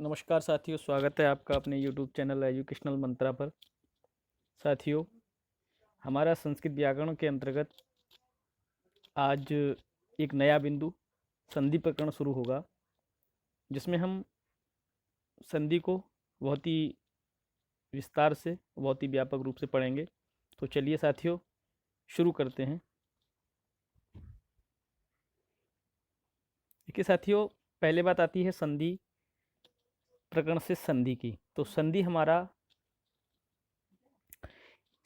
नमस्कार साथियों, स्वागत है आपका अपने यूट्यूब चैनल एजुकेशनल मंत्रा पर। साथियों, हमारा संस्कृत व्याकरण के अंतर्गत आज एक नया बिंदु संधि प्रकरण शुरू होगा, जिसमें हम संधि को बहुत ही विस्तार से, बहुत ही व्यापक रूप से पढ़ेंगे। तो चलिए साथियों, शुरू करते हैं। देखिए साथियों, पहले बात आती है संधि प्रकरण से संधि की। तो संधि हमारा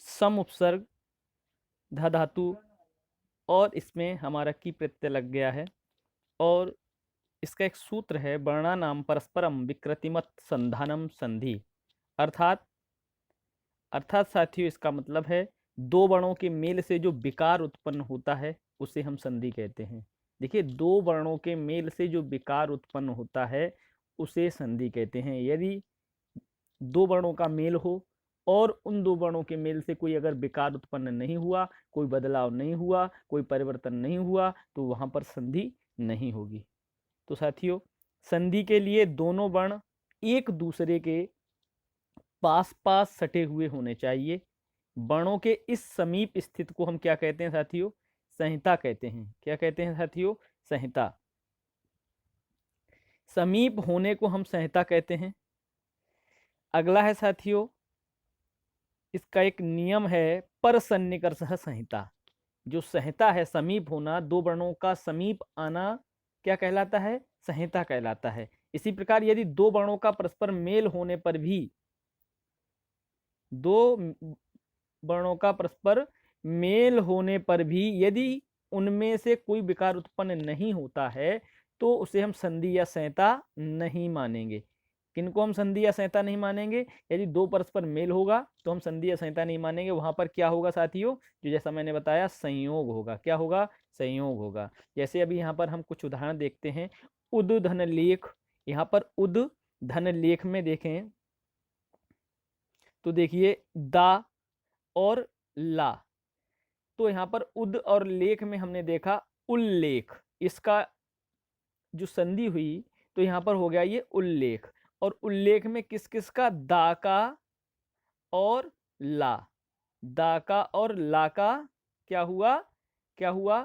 सम उपसर्ग धा धातु और इसमें हमारा की प्रत्यय लग गया है, और इसका एक सूत्र है वर्णानाम परस्परम विकृतिमत संधानम संधि। अर्थात अर्थात साथियों, इसका मतलब है दो वर्णों के मेल से जो विकार उत्पन्न होता है उसे हम संधि कहते हैं। देखिए, दो वर्णों के मेल से जो विकार उत्पन्न होता है उसे संधि कहते हैं। यदि दो वर्णों का मेल हो और उन दो वर्णों के मेल से कोई अगर विकार उत्पन्न नहीं हुआ, कोई बदलाव नहीं हुआ, कोई परिवर्तन नहीं हुआ, तो वहां पर संधि नहीं होगी। तो साथियों, संधि के लिए दोनों वर्ण एक दूसरे के पास पास सटे हुए होने चाहिए। वर्णों के इस समीप स्थित को हम क्या कहते हैं साथियों? संहिता कहते हैं। क्या कहते हैं साथियों? संहिता। समीप होने को हम संहिता कहते हैं। अगला है साथियों, इसका एक नियम है पर सन्निकर्षः संहिता। जो संहिता है, समीप होना, दो वर्णों का समीप आना, क्या कहलाता है? संहिता कहलाता है। इसी प्रकार यदि दो वर्णों का परस्पर मेल होने पर भी, दो वर्णों का परस्पर मेल होने पर भी यदि उनमें से कोई विकार उत्पन्न नहीं होता है तो उसे हम संधि या संहिता नहीं मानेंगे। किनको हम संधि या संहिता नहीं मानेंगे? यदि दो परस्पर मेल होगा तो हम संधि या संहिता नहीं मानेंगे। वहां पर क्या होगा साथियों? जो जैसा मैंने बताया, संयोग होगा। क्या होगा? संयोग होगा। जैसे अभी यहाँ पर हम कुछ उदाहरण देखते हैं। उद धन लेख। यहाँ पर उद धन लेख में देखें तो देखिए दा और ला। तो यहाँ पर उद और लेख में हमने देखा उल्लेख। इसका जो संधि हुई तो यहाँ पर हो गया ये उल्लेख। और उल्लेख में किस किस का? दा का और ला। दा का और ला का क्या हुआ? क्या हुआ?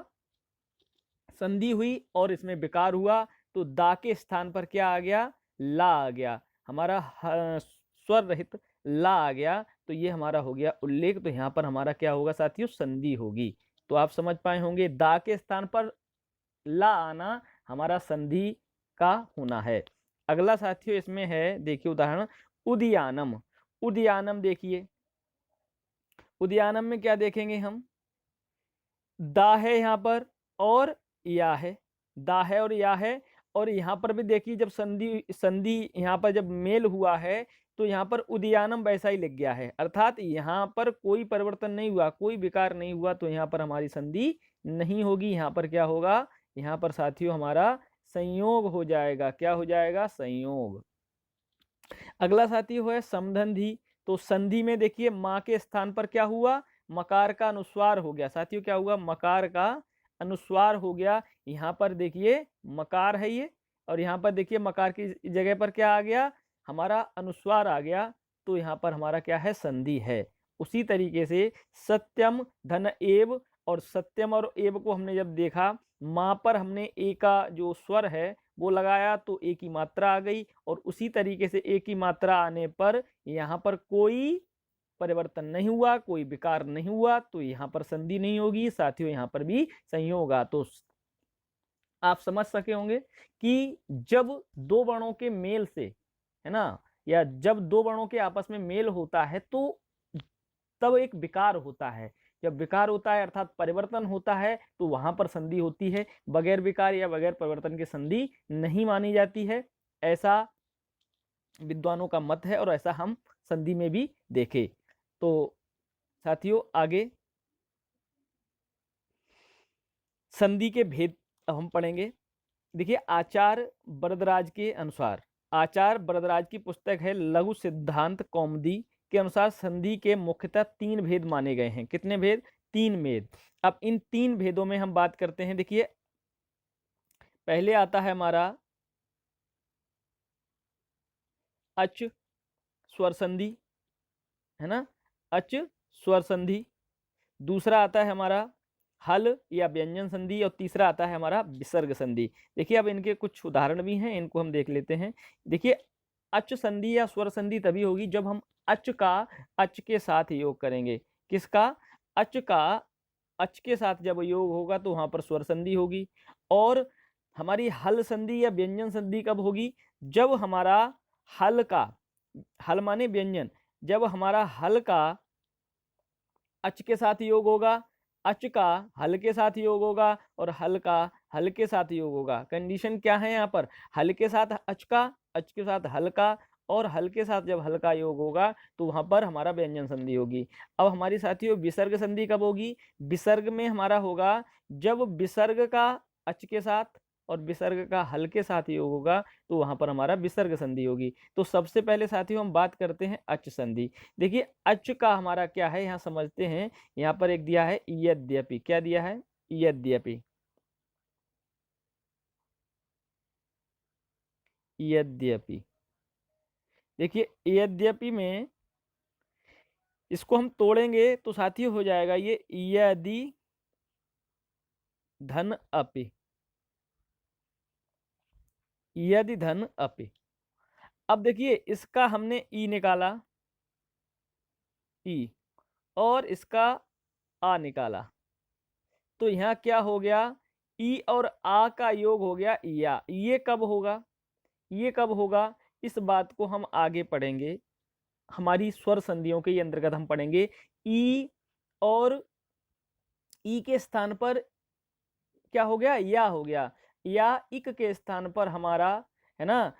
संधि हुई और इसमें विकार हुआ। तो दा के स्थान पर क्या आ गया? ला आ गया। हमारा स्वर रहित ला आ गया। तो ये हमारा हो गया उल्लेख। तो यहाँ पर हमारा क्या होगा साथियों? संधि होगी। तो आप समझ पाए होंगे, दा के स्थान पर ला आना हमारा संधि का होना है। अगला साथियों इसमें है, देखिए उदाहरण उदयानम। उदयानम देखिए, उदयानम में क्या देखेंगे हम? दा है यहाँ पर और या है। दा है और या है। और यहाँ पर भी देखिए, जब संधि संधि यहाँ पर जब मेल हुआ है तो यहाँ पर उदयानम वैसा ही लिख गया है। अर्थात यहाँ पर कोई परिवर्तन नहीं हुआ, कोई विकार नहीं हुआ, तो यहाँ पर हमारी संधि नहीं होगी। यहाँ पर क्या होगा? यहाँ पर साथियों हमारा संयोग हो जाएगा। क्या हो जाएगा? संयोग। अगला साथियों है समधंधी। तो संधि में देखिए माँ के स्थान पर क्या हुआ? मकार का अनुस्वार हो गया। साथियों क्या हुआ? मकार का अनुस्वार हो गया। यहाँ पर देखिए मकार है ये, और यहाँ पर देखिए मकार की जगह पर क्या आ गया? हमारा अनुस्वार आ गया। तो यहाँ पर हमारा क्या है? संधि है। उसी तरीके से सत्यम धन एव, और सत्यम और एव को हमने जब देखा, माँ पर हमने ए का जो स्वर है वो लगाया तो एक ही मात्रा आ गई, और उसी तरीके से एक ही मात्रा आने पर यहाँ पर कोई परिवर्तन नहीं हुआ, कोई विकार नहीं हुआ, तो यहाँ पर संधि नहीं होगी। साथियों यहाँ पर भी संयोग होगा। तो आप समझ सके होंगे कि जब दो वर्णों के मेल से, है ना, या जब दो वर्णों के आपस में मेल होता है तो तब एक विकार होता है। जब विकार होता है अर्थात परिवर्तन होता है तो वहां पर संधि होती है। बगैर विकार या बगैर परिवर्तन की संधि नहीं मानी जाती है। ऐसा विद्वानों का मत है, और ऐसा हम संधि में भी देखे। तो साथियों आगे संधि के भेद हम पढ़ेंगे। देखिए आचार्य वरदराज के अनुसार, आचार्य वरदराज की पुस्तक है लघु सिद्धांत कौमुदी के अनुसार संधि के मुख्यतः तीन भेद माने गए हैं। कितने भेद? तीन भेद। अब इन तीन भेदों में हम बात करते हैं। देखिए पहले आता है हमारा अच स्वर संधि, है ना, अच स्वर संधि। दूसरा आता है हमारा हल या व्यंजन संधि, और तीसरा आता है हमारा विसर्ग संधि। देखिए अब इनके कुछ उदाहरण भी हैं, इनको हम देख लेते हैं। देखिए अच संधि या स्वर संधि तभी होगी जब हम अच का अच के साथ योग करेंगे। किसका? अच का अच के साथ जब योग होगा तो वहां पर स्वर संधि होगी। और हमारी हल संधि या व्यंजन संधि कब होगी? जब हमारा हल का, हल माने व्यंजन, जब हमारा हल का अच के साथ योग होगा, अच का हल के साथ योग होगा, और हल का हल के साथ योग होगा। कंडीशन क्या है यहाँ पर? हल के साथ अच का, अच के साथ हल का, और हल के साथ जब हल का योग होगा तो वहां पर हमारा व्यंजन संधि होगी। अब हमारी साथियों विसर्ग संधि कब होगी? विसर्ग में हमारा होगा जब विसर्ग का अच के साथ और विसर्ग का हल के साथ योग होगा तो वहां पर हमारा विसर्ग संधि होगी। तो सबसे पहले साथियों हम बात करते हैं अच संधि। देखिए अच का हमारा क्या है यहाँ समझते हैं। यहाँ पर एक दिया है यद्यपि। क्या दिया है? यद्यपि। यद्यपि। देखिए यद्यपि में इसको हम तोड़ेंगे तो साथियों हो जाएगा ये यदि धन अपि। यदि धन अपि। अब देखिए इसका हमने ई निकाला, ई, और इसका आ निकाला, तो यहाँ क्या हो गया? ई और आ का योग हो गया या। ये कब होगा? ये कब होगा? इस बात को हम आगे पढ़ेंगे, हमारी स्वर संधियों के अंतर्गत हम पढ़ेंगे। ई और ई के स्थान पर क्या हो गया? या हो गया। या इक के स्थान पर हमारा, है ना,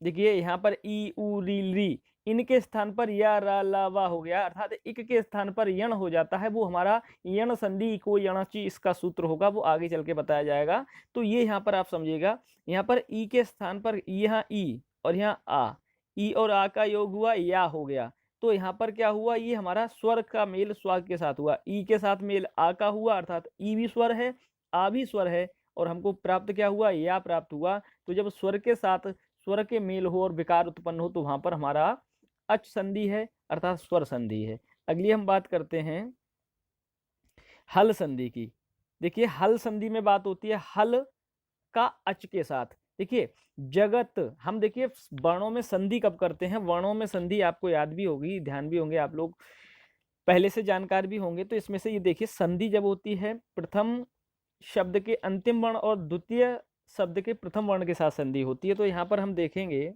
देखिए यहाँ पर ई उ री री, इनके स्थान पर या रा ला वा हो गया, अर्थात इक के स्थान पर यण हो जाता है। वो हमारा यण संधि को यणाची इसका सूत्र होगा, वो आगे चल के बताया जाएगा। तो ये यहाँ पर आप समझिएगा, यहाँ पर ई के स्थान पर यहाँ ई और यहाँ आ, ई और आ का योग हुआ, या हो गया। तो यहाँ पर क्या हुआ? ये हमारा स्वर का मेल स्वा के साथ हुआ, ई के साथ मेल आ का हुआ, अर्थात ई भी स्वर है, आ भी स्वर है, और हमको प्राप्त क्या हुआ? या प्राप्त हुआ। तो जब स्वर के साथ स्वर के मेल हो और विकार उत्पन्न हो तो वहां पर हमारा अच संधि है, अर्थात स्वर संधि है। अगली हम बात करते हैं हल संधि की। देखिए हल संधि में बात होती है हल का अच के साथ। देखिए जगत, हम देखिए वर्णों में संधि कब करते हैं? वर्णों में संधि आपको याद भी होगी, ध्यान भी होंगे, आप लोग पहले से जानकार भी होंगे। तो इसमें से ये देखिए संधि जब होती है प्रथम शब्द के अंतिम वर्ण और द्वितीय शब्द के प्रथम वर्ण के साथ संधि होती है। तो यहाँ पर हम देखेंगे,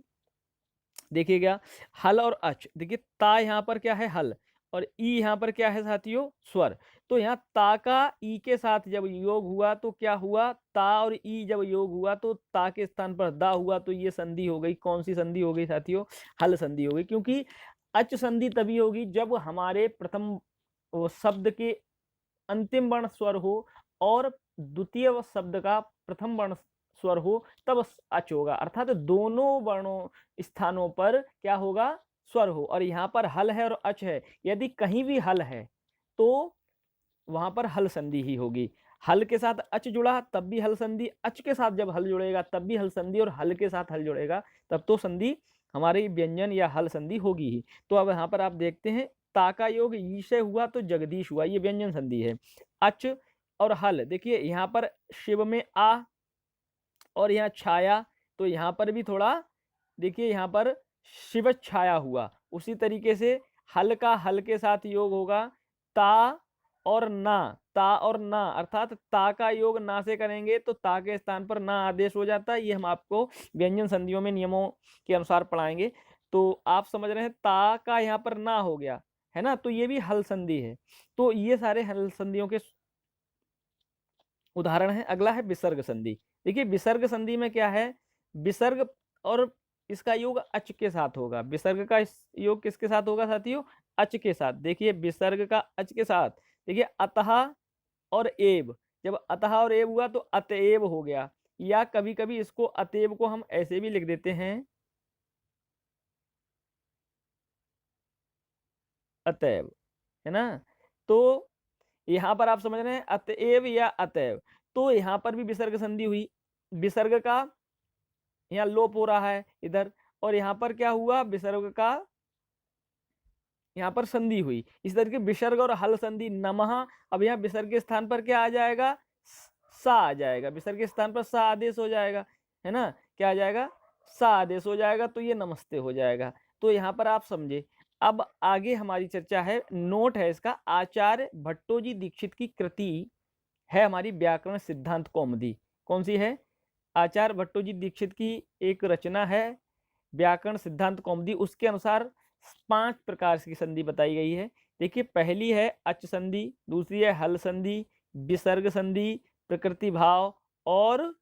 देखिएगा हल और अच। देखिए ता यहाँ पर क्या है? हल, और ई यहाँ पर क्या है साथियों? स्वर। तो यहाँ ता का ई के साथ जब योग हुआ तो क्या हुआ? ता और ई जब योग हुआ तो ता के स्थान पर दा हुआ, तो ये संधि हो गई। कौन सी संधि हो गई साथियों? हल संधि हो गई। क्योंकि अच संधि तभी होगी जब हमारे प्रथम शब्द के अंतिम वर्ण स्वर हो और द्वितीय शब्द का प्रथम वर्ण स्वर हो, तब अच होगा। अर्थात दोनों वर्णों स्थानों पर क्या होगा? स्वर हो। और यहाँ पर हल है और अच है, यदि कहीं भी हल है तो वहां पर हल संधि ही होगी। हल के साथ अच जुड़ा तब भी हल संधि, अच के साथ जब हल जुड़ेगा तब भी हल संधि, और हल के साथ हल जुड़ेगा तब तो संधि हमारी व्यंजन या हल संधि होगी ही। तो अब यहाँ पर आप देखते हैं ता का योग ई से हुआ तो जगदीश हुआ, ये व्यंजन संधि है। अच और हल, देखिए यहाँ पर शिव में आ और यहाँ छाया, तो यहाँ पर भी थोड़ा देखिए यहाँ पर शिव छाया हुआ। उसी तरीके से हल का हल के साथ योग होगा ता और ना, ता और ना, अर्थात ता का योग ना से करेंगे तो ता के स्थान पर ना आदेश हो जाता है। ये हम आपको व्यंजन संधियों में नियमों के अनुसार पढ़ाएंगे। तो आप समझ रहे हैं ता का यहाँ पर ना हो गया, है ना, तो ये भी हल संधि है। तो ये सारे हल संधियों के उदाहरण है। अगला है विसर्ग संधि। देखिए विसर्ग संधि में क्या है? विसर्ग और इसका योग अच के साथ होगा। विसर्ग का योग किसके साथ होगा साथियों? अच के साथ। देखिए विसर्ग का अच के साथ, देखिए अतः और एव, जब अतः और एव हुआ तो अतएव हो गया। या कभी कभी इसको अतएव को हम ऐसे भी लिख देते हैं अतएव, है ना। तो यहाँ पर आप समझ रहे हैं अतएव या अतएव। तो यहाँ पर भी विसर्ग संधि हुई। विसर्ग का यहाँ लोप हो रहा है इधर, और यहाँ पर क्या हुआ, विसर्ग का यहाँ पर संधि हुई। इस तरीके विसर्ग और हल संधि नमः, अब यहाँ विसर्ग के स्थान पर क्या आ जाएगा, सा आ जाएगा, विसर्ग के स्थान पर सा आदेश हो जाएगा, है ना, क्या आ जाएगा, सा आदेश हो जाएगा, तो ये नमस्ते हो जाएगा। तो यहाँ पर आप समझे। अब आगे हमारी चर्चा है, नोट है इसका, आचार्य भट्टोजी दीक्षित की कृति है हमारी व्याकरण सिद्धांत कौमुदी। कौन सी है, आचार्य भट्टोजी दीक्षित की एक रचना है व्याकरण सिद्धांत कौमुदी। उसके अनुसार 5 प्रकार की संधि बताई गई है। देखिए, पहली है अच संधि, दूसरी है हल संधि, विसर्ग संधि, प्रकृति भाव और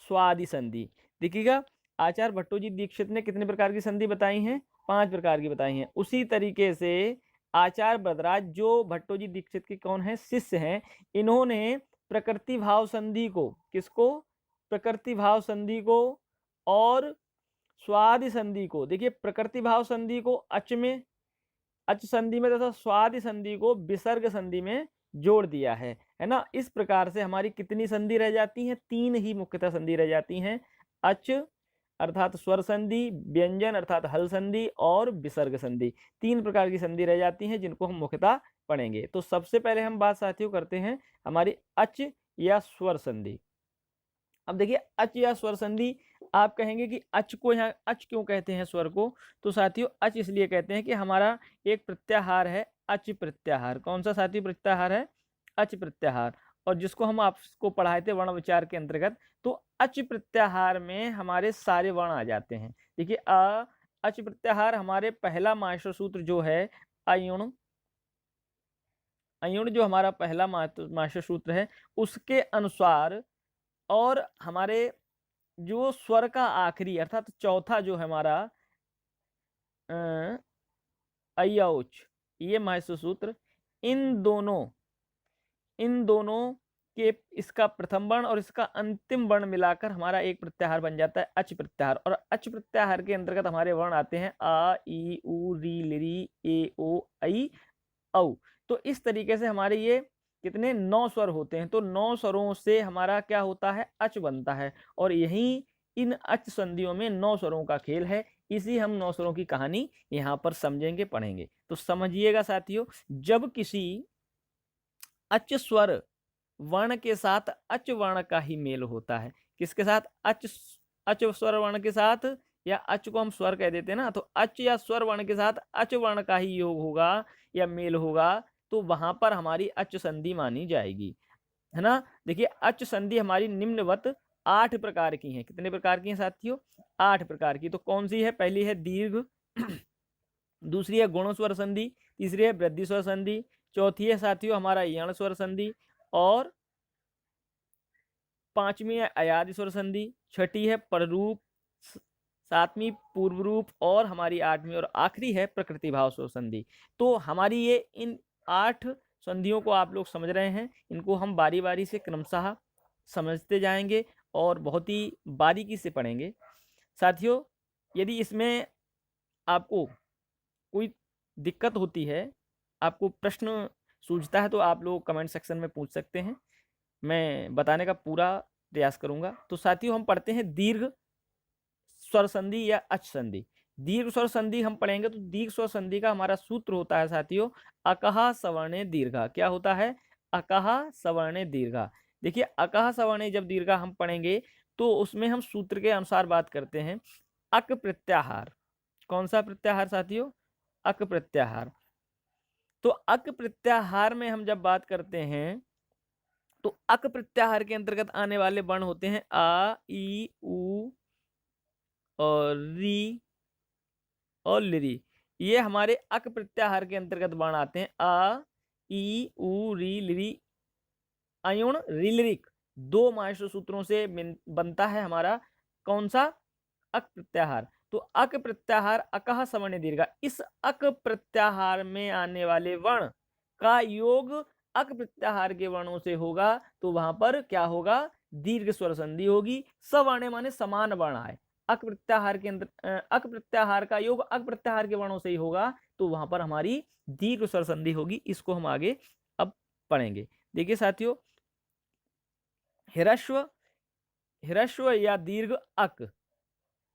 स्वादि संधि। देखिएगा, आचार्य भट्टोजी दीक्षित ने कितने प्रकार की संधि बताई हैं, 5 प्रकार की बताई हैं। उसी तरीके से आचार्य भद्राज, जो भट्टोजी दीक्षित के कौन है, शिष्य हैं, इन्होंने प्रकृति भाव संधि को, किसको, प्रकृति भाव संधि को और स्वादि संधि को, देखिए प्रकृति भाव संधि को अच में, अच संधि में, तथा स्वादि संधि को विसर्ग संधि में जोड़ दिया है ना। इस प्रकार से हमारी कितनी संधि रह जाती हैं, 3 ही मुख्यतः संधि रह जाती हैं, अच अर्थात स्वर संधि, व्यंजन अर्थात हल संधि और विसर्ग संधि। 3 प्रकार की संधि रह जाती हैं जिनको हम मुख्यतः पढ़ेंगे। तो सबसे पहले हम बात साथियों करते हैं हमारी अच या स्वर संधि। अब देखिए, अच या स्वर संधि, आप कहेंगे कि अच को यहाँ अच क्यों कहते हैं स्वर को, तो साथियों अच इसलिए कहते हैं कि हमारा एक प्रत्याहार है अच प्रत्याहार। कौन सा साथियों प्रत्याहार है, अच प्रत्याहार, और जिसको हम आपको पढ़ाए थे वर्ण विचार के अंतर्गत। तो अच प्रत्याहार में हमारे सारे वर्ण आ जाते हैं। देखिए, अच प्रत्याहार हमारे पहला मास्टर सूत्र जो है अयुण, अयुण जो हमारा पहला मास्टर सूत्र है उसके अनुसार, और हमारे जो स्वर का आखिरी अर्थात चौथा जो है हमारा अयौच, ये महत्व सूत्र, इन दोनों के इसका प्रथम वर्ण और इसका अंतिम वर्ण मिलाकर हमारा एक प्रत्याहार बन जाता है अच प्रत्याहार। और अच प्रत्याहार के अंतर्गत हमारे वर्ण आते हैं आ, ई, उ, री, लिरी, ए, ओ, ऐ, औ। तो इस तरीके से हमारे ये कितने 9 स्वर होते हैं। तो 9 स्वरों से हमारा क्या होता है, अच बनता है। और यही इन अच संधियों में 9 स्वरों का खेल है। इसी हम 9 स्वरों की कहानी यहाँ पर समझेंगे, पढ़ेंगे। तो समझिएगा साथियों, जब किसी अच स्वर वर्ण के साथ अच वर्ण का ही मेल होता है, किसके साथ, अच स्वर वर्ण के साथ, या अच को हम स्वर कह देते हैं ना, तो अच या स्वर वर्ण के साथ अच वर्ण का ही योग होगा या मेल होगा, तो वहां पर हमारी अच संधि मानी जाएगी, है ना। देखिए, अच संधि हमारी निम्नवत 8 प्रकार की हैं। कितने प्रकार की हैं साथियों, 8 प्रकार की। तो कौन सी है, पहली है दीर्घ, दूसरी है गुण स्वर संधि, तीसरी है वृद्धि स्वर संधि, चौथी है साथियों हमारा यण स्वर संधि, और 5वीं है अयादि स्वर संधि, 6ठी है पररूप, 7वीं पूर्व रूप, और हमारी 8वीं और आखिरी है प्रकृति भाव स्वर संधि। तो हमारी ये इन 8 संधियों को आप लोग समझ रहे हैं, इनको हम बारी बारी से क्रमशः समझते जाएंगे और बहुत ही बारीकी से पढ़ेंगे। साथियों, यदि इसमें आपको कोई दिक्कत होती है, आपको प्रश्न सूझता है, तो आप लोग कमेंट सेक्शन में पूछ सकते हैं, मैं बताने का पूरा प्रयास करूंगा। तो साथियों, हम पढ़ते हैं दीर्घ स्वर संधि या अच संधि। दीर्घ स्वर संधि हम पढ़ेंगे, तो दीर्घ स्वर संधि का हमारा सूत्र होता है साथियों अकहा सवर्णे दीर्घा। क्या होता है, अकहा सवर्णे दीर्घा। देखिए, अकहा सवर्णे जब दीर्घा हम पढ़ेंगे तो उसमें हम सूत्र के अनुसार बात करते हैं अक प्रत्याहार। कौन सा प्रत्याहार साथियों, अक प्रत्याहार। तो अक प्रत्याहार में हम जब बात करते हैं तो अक प्रत्याहार के अंतर्गत आने वाले वर्ण होते हैं आ, ई, उ और री और लिरी। ये हमारे अक प्रत्याहार के अंतर्गत वर्ण आते हैं आ, ई, उ, री, लिरी, अयुण, रिलरिक। 2 मास्टर सूत्रों से बनता है हमारा कौन सा, अक प्रत्याहार। तो अक प्रत्याहार अकह सवर्ण दीर्घा, इस अक प्रत्याहार में आने वाले वर्ण का योग अक प्रत्याहार के वर्णों से होगा, तो वहां पर क्या होगा, दीर्घ स्वर संधि होगी। सवर्ण माने समान वर्ण आए, अक प्रत्याहार के अंदर अक प्रत्याहार का योग अक प्रत्याहार के वर्णों से ही होगा, तो वहां पर हमारी दीर्घ स्वर संधि होगी। इसको हम आगे अब पढ़ेंगे। देखिए साथियों, हिरस्व, हिरस्व या दीर्घ अक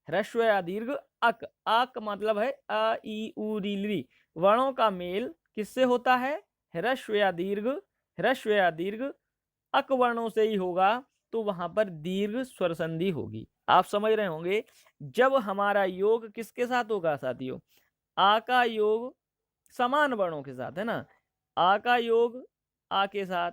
ह्रस्व या दीर्घ अक। अक मतलब है अ ई उ री ली। वर्णों का मेल किससे होता है? ह्रस्व या दीर्घ, ह्रस्व या दीर्घ अक वर्णों से ही होगा, तो वहां पर दीर्घ स्वर संधि होगी। आप समझ रहे होंगे, जब हमारा योग किसके साथ होगा साथियों? आ का योग समान वर्णों के साथ, है ना। आ का योग आ के साथ,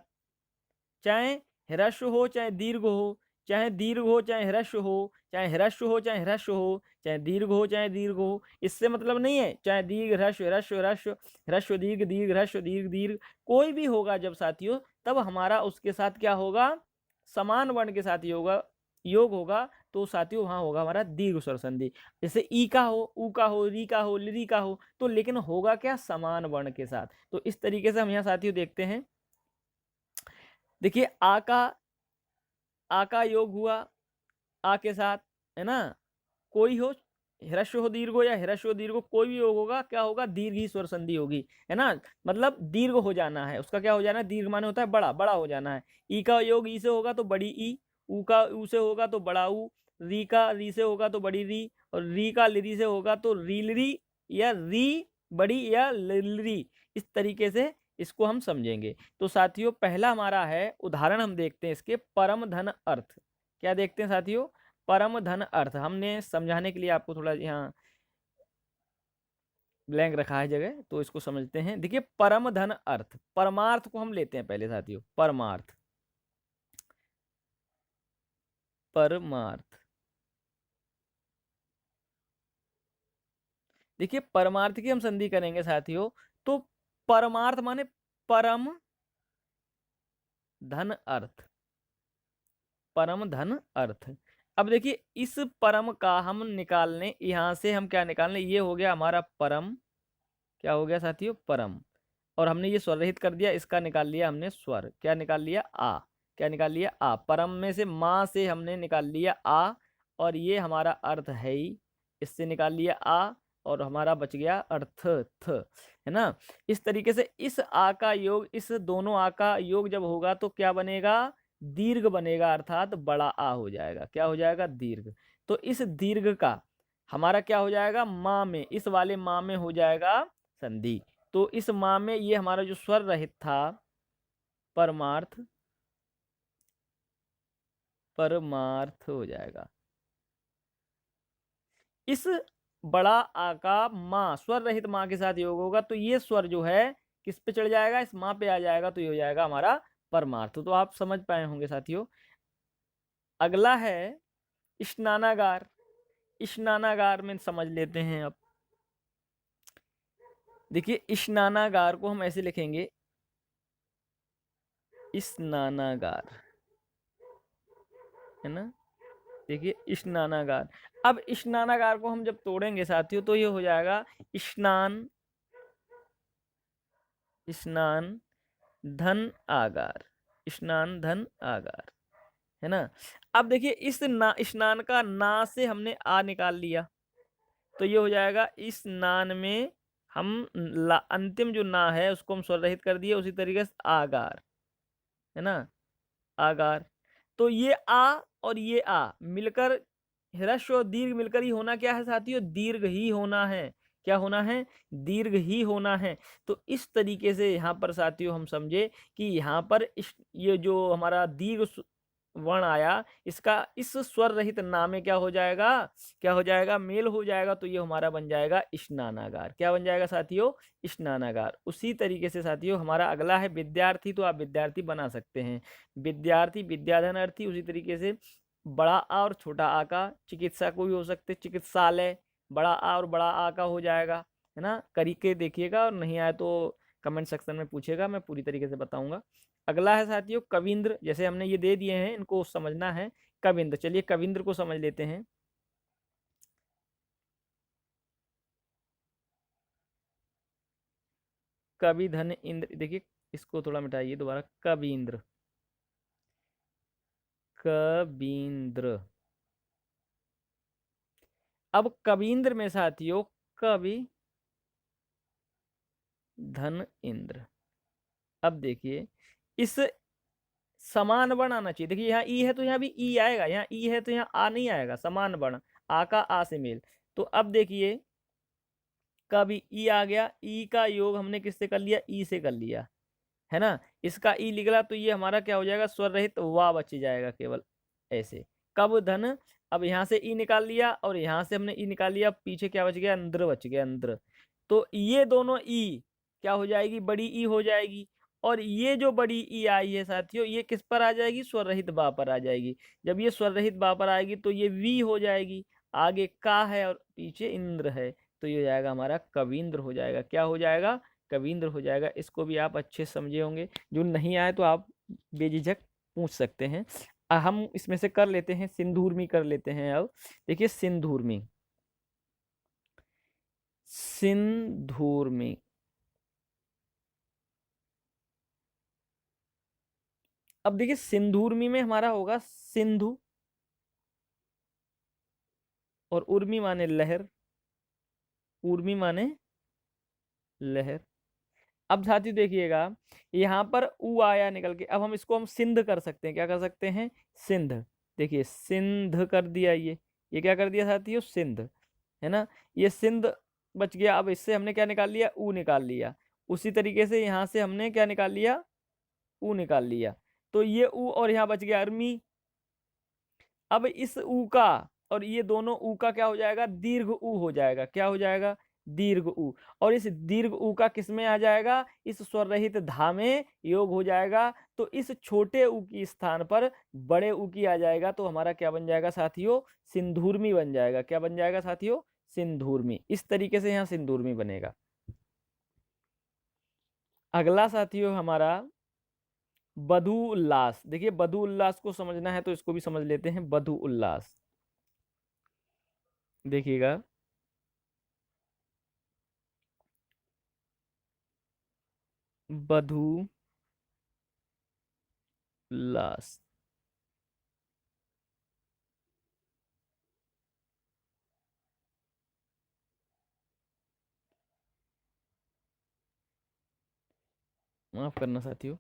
चाहे ह्रस्व हो चाहे दीर्घ हो, चाहे दीर्घ हो चाहे ह्रस्व हो, चाहे ह्रस्व हो चाहे ह्रस्व हो, चाहे दीर्घ हो चाहे दीर्घ हो। इससे मतलब नहीं है चाहे दीर्घ ह्रस्व ह्रस्व ह्रस्व, ह्रस्व दीर्घ दीर्घ ह्रस्व दीर्घ दीर्घ, कोई भी होगा जब साथियों, तब हमारा उसके साथ क्या होगा? समान वर्ण के साथ योग होगा, तो साथियों वहां होगा हमारा दीर्घ स्वर संधि। जैसे ई का हो, ऊ का हो, री का हो, ली का हो, तो लेकिन होगा क्या? समान वर्ण के साथ। तो इस तरीके से हम यहाँ साथियों देखते हैं। देखिए आ का योग हुआ आ के साथ, है ना। कोई हो, ह्रस्व हो दीर्घ हो या ह्रस्व हो दीर्घ हो, कोई भी योग होगा, क्या होगा? दीर्घ ही स्वर संधि होगी, है ना। मतलब दीर्घ हो जाना है उसका, क्या हो जाना है? दीर्घ माने होता है बड़ा, बड़ा हो जाना है। ई का योग ई से होगा तो बड़ी ई, ऊ का ऊ से होगा तो बड़ा ऊ, री का री से होगा तो बड़ी री, और री का लिरी से होगा तो रीलरी, या री बड़ी या लिलरी। इस तरीके से इसको हम समझेंगे। तो साथियों पहला हमारा है उदाहरण, हम देखते हैं इसके परम धन अर्थ। क्या देखते हैं साथियों? परम धन अर्थ। हमने समझाने के लिए आपको थोड़ा यहाँ ब्लैंक रखा है जगह, तो इसको समझते हैं। देखिए परम धन अर्थ, परमार्थ को हम लेते हैं पहले साथियों। परमार्थ, परमार्थ। देखिए परमार्थ की हम संधि करेंगे साथियों, तो परमार्थ माने परम धन अर्थ, परम धन अर्थ। अब देखिए इस परम का हम निकालने, यहां से हम क्या निकालने, ये हो गया हमारा परम, क्या हो गया साथियों? परम। और हमने ये स्वर रहित कर दिया, इसका निकाल लिया हमने स्वर, क्या निकाल लिया? आ। क्या निकाल लिया? आ। परम में से माँ से हमने निकाल लिया आ, और ये हमारा अर्थ है ही, इससे निकाल लिया आ, और हमारा बच गया अर्थ थ, है ना। इस तरीके से इस आ का योग, इस दोनों आ का योग जब होगा तो क्या बनेगा? दीर्घ बनेगा, अर्थात बड़ा आ हो जाएगा। क्या हो जाएगा? दीर्घ। तो इस दीर्घ का हमारा क्या हो जाएगा? माँ में, इस वाले माँ में हो जाएगा संधि। तो इस माँ में ये हमारा जो स्वर रहित था, परमार्थ, परमार्थ हो जाएगा। इस बड़ा आ का माँ, स्वर रहित माँ के साथ योग होगा, तो ये स्वर जो है किस पे चढ़ जाएगा? इस माँ पे आ जाएगा, तो ये हो जाएगा हमारा परमार्थ। तो आप समझ पाए होंगे साथियों। अगला है स्नानागार। स्नानागार में समझ लेते हैं अब। देखिए स्नानागार को हम ऐसे लिखेंगे, स्नानागार, है ना। देखिए स्नानागार। अब स्नानागार को हम जब तोड़ेंगे साथियों, तो ये हो जाएगा स्नान, स्नान धन आगार, स्नान धन आगार, है ना। अब देखिए इस ना, स्नान का ना से हमने आ निकाल लिया, तो ये हो जाएगा इस नान में हम अंतिम जो ना है उसको हम स्वर रहित कर दिए, उसी तरीके से आगार, है ना। आगार। तो ये आ और ये आ मिलकर, ह्रस्व और दीर्घ मिलकर ही होना क्या है साथियों? दीर्घ ही होना है। क्या होना है? दीर्घ ही होना है। तो इस तरीके से यहाँ पर साथियों हम समझे कि यहाँ पर ये जो हमारा दीर्घ वर्ण आया, इसका इस स्वर रहित ना में क्या हो जाएगा? क्या हो जाएगा? मेल हो जाएगा। तो ये हमारा बन जाएगा स्नानागार। क्या बन जाएगा साथियों? स्नानागार। उसी तरीके से साथियों हमारा अगला है विद्यार्थी, तो आप विद्यार्थी बना सकते हैं। विद्यार्थी, विद्याधन अर्थी। उसी तरीके से बड़ा आ और छोटा आ का, चिकित्सा को भी हो सकते, चिकित्सालय, बड़ा आ और बड़ा आ का हो जाएगा, है ना। करके देखिएगा, और नहीं आए तो कमेंट सेक्शन में पूछेगा, मैं पूरी तरीके से बताऊंगा। अगला है साथियों कविंद्र। जैसे हमने ये दे दिए हैं, इनको समझना है। कविंद्र, चलिए कविंद्र को समझ लेते हैं। कवि धन इंद्र। देखिए इसको थोड़ा मिटाइए दोबारा, कविंद्र, कविंद्र। अब कविंद्र में साथियों कवि धन इंद्र। अब देखिए इस समान वर्ण आना चाहिए। देखिए यहाँ ई है तो यहाँ भी ई आएगा, यहाँ ई है तो यहाँ आ नहीं आएगा, समान वर्ण। आ का आ से मेल। तो अब देखिए कभी ई आ गया, ई का योग हमने किससे कर लिया, ई से कर लिया, है ना। इसका ई निकला तो ये हमारा क्या हो जाएगा, स्वर रहित वाह बच जाएगा केवल ऐसे। कब धन, अब यहाँ से ई निकाल लिया और यहाँ से हमने ई निकाल लिया, पीछे क्या बच गया, अंदर बच गया, अंदर। तो ये दोनों ई क्या हो जाएगी, बड़ी ई हो जाएगी। और ये जो बड़ी ई आई है साथियों, ये किस पर आ जाएगी, स्वर रहित बा पर आ जाएगी। जब ये स्वर रहित बा पर आएगी तो ये वी हो जाएगी, आगे का है और पीछे इंद्र है, तो ये हो जाएगा हमारा कविंद्र हो जाएगा। क्या हो जाएगा, कविंद्र हो जाएगा। इसको भी आप अच्छे समझे होंगे, जो नहीं आए तो आप बेझिझक पूछ सकते हैं। हम इसमें से कर लेते हैं, सिंधूर्मी कर लेते हैं। अब देखिए सिंधूर्मी, सिंधूर्मी, अब देखिए सिंधूर्मी में हमारा होगा सिंधु, और उर्मी माने लहर, उर्मी माने लहर। अब साथी देखिएगा यहाँ पर ऊ आया निकल के, अब हम इसको हम सिंध कर सकते हैं। क्या कर सकते हैं, सिंध। देखिए सिंध कर दिया, ये क्या कर दिया साथियों, सिंध, है ना। ये सिंध बच गया। अब इससे हमने क्या निकाल लिया, ऊ निकाल लिया। उसी तरीके से यहाँ से हमने क्या निकाल लिया, ऊ निकाल लिया। तो ये ऊ और यहाँ बच गया अरमी। अब इस ऊ का और ये दोनों ऊ का क्या हो जाएगा, दीर्घ ऊ हो जाएगा। क्या हो जाएगा, दीर्घ ऊ। और इस दीर्घ ऊ का किस में आ जाएगा, इस स्वर रहित धा में योग हो जाएगा। तो इस छोटे ऊ की स्थान पर बड़े ऊ की आ जाएगा, तो हमारा क्या बन जाएगा साथियों, सिंधूर्मी बन जाएगा। क्या बन जाएगा साथियों, सिंधूर्मी। इस तरीके से यहाँ सिंधूर्मी बनेगा। अगला साथियों हमारा बधु उल्लास। देखिए बधु उल्लास को समझना है तो इसको भी समझ लेते हैं। बधु उल्लास देखिएगा, बधु उल्लास, माफ करना साथियों,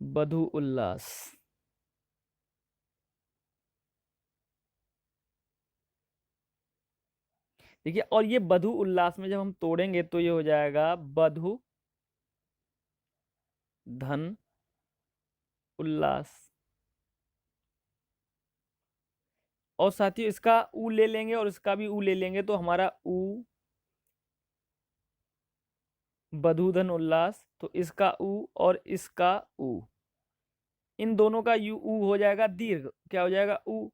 बधु उल्लास। देखिए और ये बधु उल्लास में जब हम तोड़ेंगे तो ये हो जाएगा बधु धन उल्लास। और साथियों इसका ऊ ले लेंगे और इसका भी ऊ ले लेंगे तो हमारा ऊ बधु धन उल्लास। तो इसका ऊ और इसका ऊ, इन दोनों का यू ऊ हो जाएगा दीर्घ। क्या हो जाएगा, ऊ।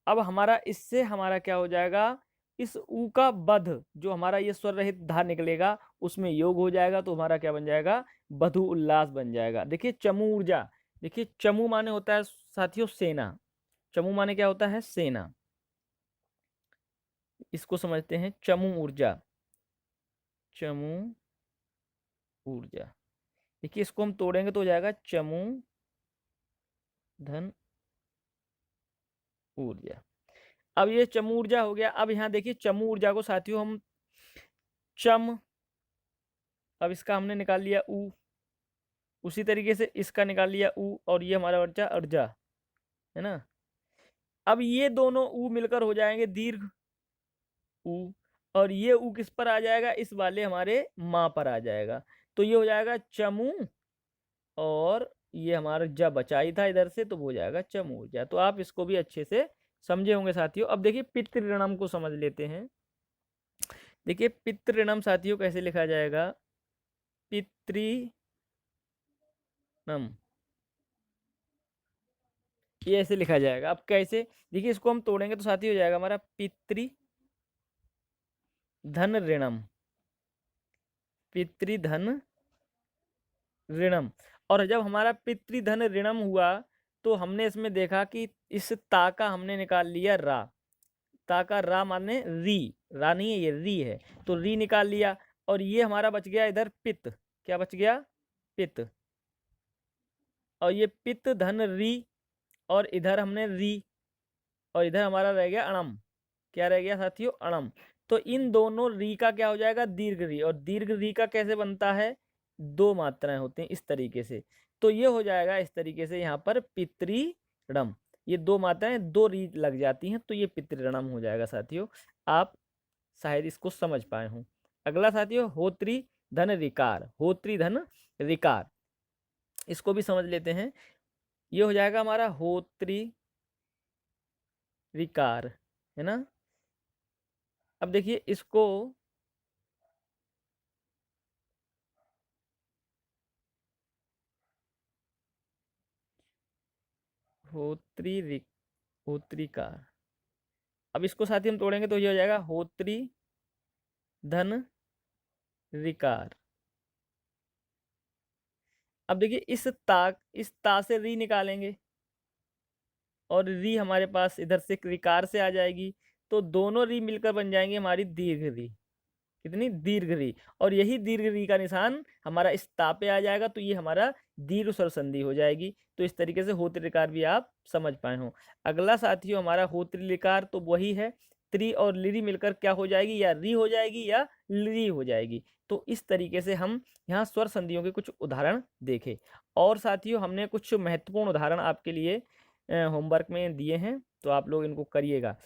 अब हमारा इससे हमारा क्या हो जाएगा, इस ऊ का बध जो हमारा ये स्वर रहित धा निकलेगा उसमें योग हो जाएगा, तो हमारा क्या बन जाएगा, बधु उल्लास बन जाएगा। देखिए चमू ऊर्जा, देखिए चमू माने होता है साथियों सेना। चमू माने क्या होता है, सेना। इसको समझते हैं, चमू ऊर्जा, चमू ऊर्जा। देखिए इसको हम तोड़ेंगे तो हो जाएगा चमू धन ऊर्जा। अब ये चमू ऊर्जा हो गया। अब यहाँ देखिए चमू ऊर्जा को साथियों हम चम, अब इसका हमने निकाल लिया ऊ, उसी तरीके से इसका निकाल लिया ऊ, और ये हमारा बच्चा अर्जा, है ना। अब ये दोनों ऊ मिलकर हो जाएंगे दीर्घ ऊ, और ये ऊ किस पर आ जाएगा, इस वाले हमारे माँ पर आ जाएगा। तो ये हो जाएगा चमू, और ये हमारा जब बचा ही था इधर से तो वो हो जाएगा चमू ऊर्जा। तो आप इसको भी अच्छे से समझे होंगे साथियों। अब देखिए पितृणम को समझ लेते हैं। देखिए पितृणम साथियों कैसे लिखा जाएगा, पितृणम, ये ऐसे लिखा जाएगा। अब कैसे, देखिए इसको हम तोड़ेंगे तो साथी हो जाएगा हमारा पितृ धन ऋणम, पितृधन ऋणम। और जब हमारा पितृधन ऋणम हुआ तो हमने इसमें देखा कि इस ता का हमने निकाल लिया रा, ता का रा माने री, रा नहीं है ये री है, तो री निकाल लिया। और ये हमारा बच गया इधर पित, क्या बच गया, पित। और ये पित धन री, और इधर हमने री, और इधर हमारा रह गया अणम। क्या रह गया साथियों, अणम। तो इन दोनों री का क्या हो जाएगा, दीर्घ री। और दीर्घ री का कैसे बनता है, दो मात्राएं होती हैं इस तरीके से। तो ये हो जाएगा इस तरीके से यहाँ पर पितृणम। ये दो मात्राएं दो री लग जाती हैं तो ये पितृणम हो जाएगा साथियों। आप शायद इसको समझ पाए हों। अगला साथियों होत्री धन ऋकार, होत्री धन ऋकार, इसको भी समझ लेते हैं। ये हो जाएगा हमारा होत्री ऋकार, है ना। अब देखिए इसको होत्री होत्रिकार, अब इसको साथ ही हम तोड़ेंगे तो ये हो जाएगा होत्री धन ऋकार। अब देखिए इस ता से री निकालेंगे और री हमारे पास इधर से ऋकार से आ जाएगी, तो दोनों री मिलकर बन जाएंगे हमारी दीर्घ री। कितनी दीर्घ री, और यही दीर्घ री का निशान हमारा इस ता पे आ जाएगा, तो ये हमारा दीर्घ स्वर संधि हो जाएगी। तो इस तरीके से होत्री ऋकार भी आप समझ पाए हो। अगला साथियों हमारा होत्री ऋकार, तो वही है त्रि और लिरी मिलकर क्या हो जाएगी, या री हो जाएगी या लिरी हो जाएगी। तो इस तरीके से हम यहाँ स्वर संधियों के कुछ उदाहरण देखे। और साथियों हमने कुछ महत्वपूर्ण उदाहरण आपके लिए होमवर्क में दिए हैं, तो आप लोग इनको करिएगा।